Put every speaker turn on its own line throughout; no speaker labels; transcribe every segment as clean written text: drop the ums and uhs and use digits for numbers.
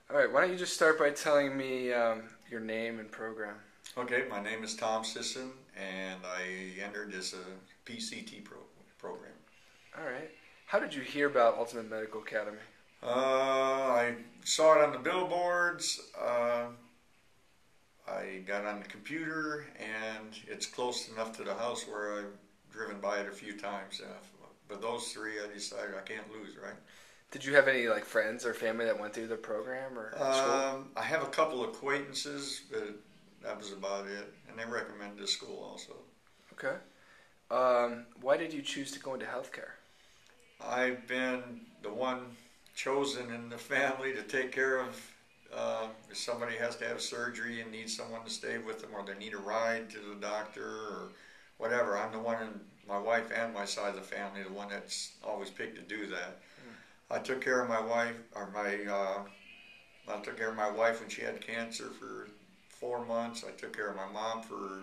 All right, why don't you just start by telling me your name and program?
Okay, my name is Tom Sisson, and I entered as a PCT program.
All right. How did you hear about Ultimate Medical Academy?
I saw it on the billboards. I got on the computer, and it's close enough to the house where I've driven by it a few times. But those three, I decided I can't lose, right?
Did you have any friends or family that went through the program or school?
I have a couple acquaintances, but that was about it. And they recommended the school also.
Okay. Why did you choose to go into healthcare?
I've been the one chosen in the family to take care of if somebody has to have surgery and needs someone to stay with them, or they need a ride to the doctor or whatever. I'm the one in my wife and my side of the family, the one that's always picked to do that. I took care of my wife, I took care of my wife when she had cancer for 4 months. I took care of my mom for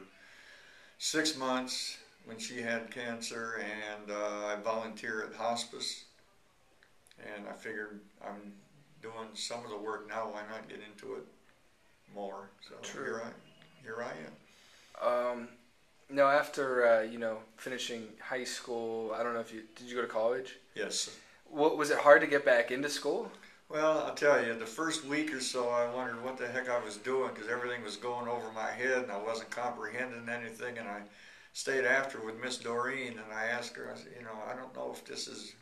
6 months when she had cancer, and I volunteer at hospice. And I figured I'm doing some of the work now. Why not get into it more? So
True.
Here I am.
Now, after finishing high school, I don't know if did you go to college?
Yes.
What was it hard to get back into school?
Well, I'll tell you, the first week or so, I wondered what the heck I was doing, because everything was going over my head and I wasn't comprehending anything. And I stayed after with Miss Doreen, and I asked her, I said, I don't know if this is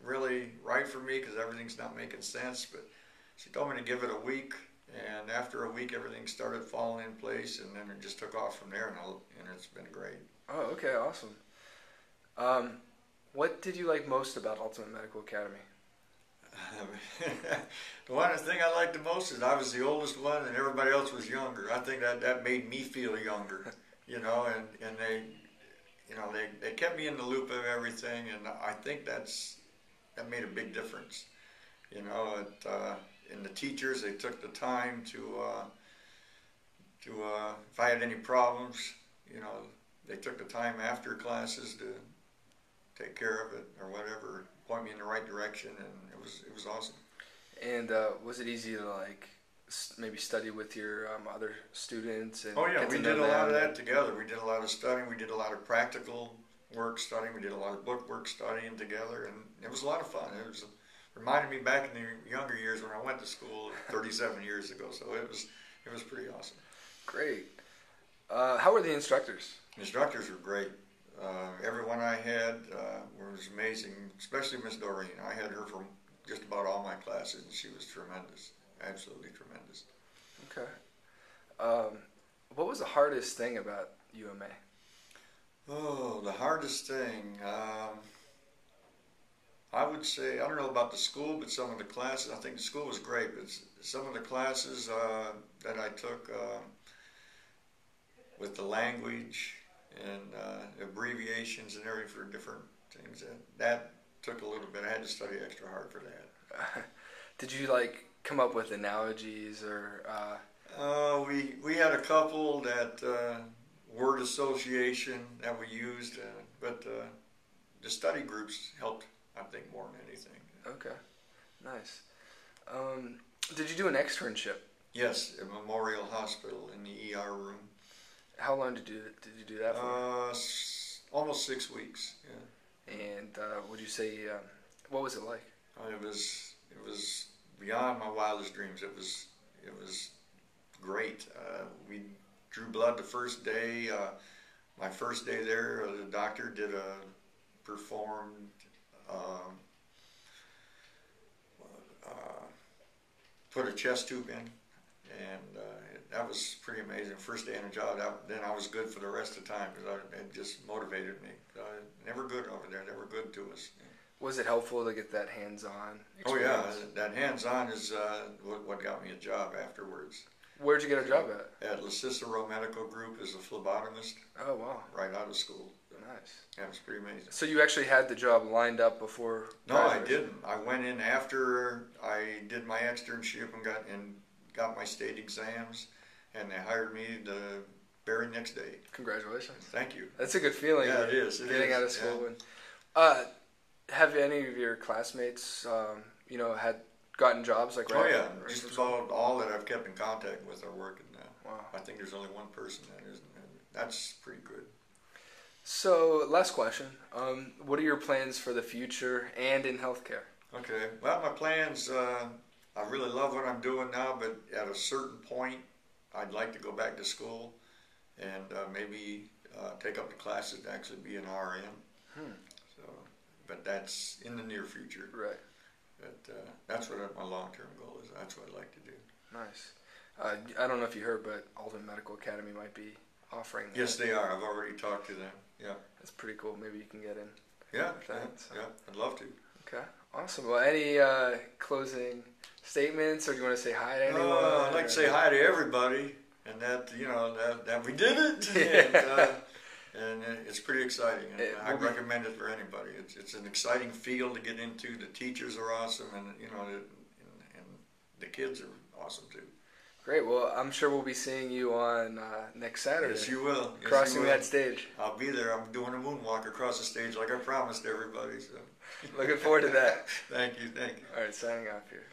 really right for me because everything's not making sense. But she told me to give it a week, and after a week, everything started falling in place, and then it just took off from there, and it's been great.
Oh, okay, awesome. What did you like most about Ultimate Medical Academy?
The one thing I liked the most is I was the oldest one and everybody else was younger. I think that made me feel younger, and they kept me in the loop of everything, and I think that made a big difference. And the teachers, they took the time to if I had any problems, they took the time after classes to take care of it or whatever, point me in the right direction, and it was awesome.
And was it easy to maybe study with your other students? And
oh yeah, we did a lot of that together. We did a lot of studying. We did a lot of practical work studying. We did a lot of book work studying together, and it was a lot of fun. It reminded me back in the younger years when I went to school 37 years ago. So it was pretty awesome.
Great. How were the instructors?
The instructors were great. Everyone I had was amazing, especially Miss Doreen. I had her from just about all my classes, and she was tremendous, absolutely tremendous.
Okay. What was the hardest thing about UMA?
Oh, the hardest thing, I would say, I don't know about the school, but some of the classes, I think the school was great, but some of the classes that I took with the language and abbreviations and everything for different things, that took a little bit. I had to study extra hard for that.
Did you come up with analogies or?
We had a couple that word association that we used, but the study groups helped, I think, more than anything.
Okay, nice. Did you do an externship?
Yes, at Memorial Hospital in the ER room.
How long did you do that for?
Almost 6 weeks. Yeah.
And would you say what was it like?
It was beyond my wildest dreams. It was great. We drew blood the first day. My first day there, the doctor performed put a chest tube in, and that was pretty amazing. First day on the job, then I was good for the rest of the time because it just motivated me. Never good over there, never good to us.
Was it helpful to get that hands-on
experience? Oh yeah, that hands-on is what got me a job afterwards.
Where'd you get a job at?
At Sisson Medical Group as a phlebotomist.
Oh wow!
Right out of school.
Nice.
Yeah, it was pretty amazing.
So you actually had the job lined up before?
No, I didn't. I went in after I did my externship and got my state exams, and they hired me the very next day.
Congratulations.
Thank you.
That's a good feeling.
Yeah, it is.
Getting out of school.
Yeah.
And, have any of your classmates, had gotten jobs like
Oh
right?
yeah,
right
just
from school?
about all that I've kept in contact with are working now.
Wow.
I think there's only one person that isn't, and that's pretty good.
So, last question. What are your plans for the future and in healthcare?
Okay, well, my plans, I really love what I'm doing now, but at a certain point, I'd like to go back to school and maybe take up the classes to actually be an RN.
Hmm.
So, but that's in the near future.
Right.
But that's what my long-term goal is. That's what I'd like to do.
Nice. I don't know if you heard, but Alden Medical Academy might be offering that.
Yes, they are. I've already talked to them. Yeah.
That's pretty cool. Maybe you can get in.
Yeah.
With that, so.
Yeah. I'd love to.
Okay. Awesome. Well, any closing statements, or do you want to say hi to anyone?
I'd like to say hi to everybody, and that that we did it,
Yeah.
and it's pretty exciting. And I
We'll
recommend it for anybody. It's an exciting field to get into. The teachers are awesome, and and the kids are awesome too.
Great. Well, I'm sure we'll be seeing you on next Saturday.
Yes, you will. Yes,
Crossing
you will.
that stage.
I'll be there. I'm doing a moonwalk across the stage like I promised everybody. So.
Looking forward to that.
Thank you. Thank you.
All right, signing off here.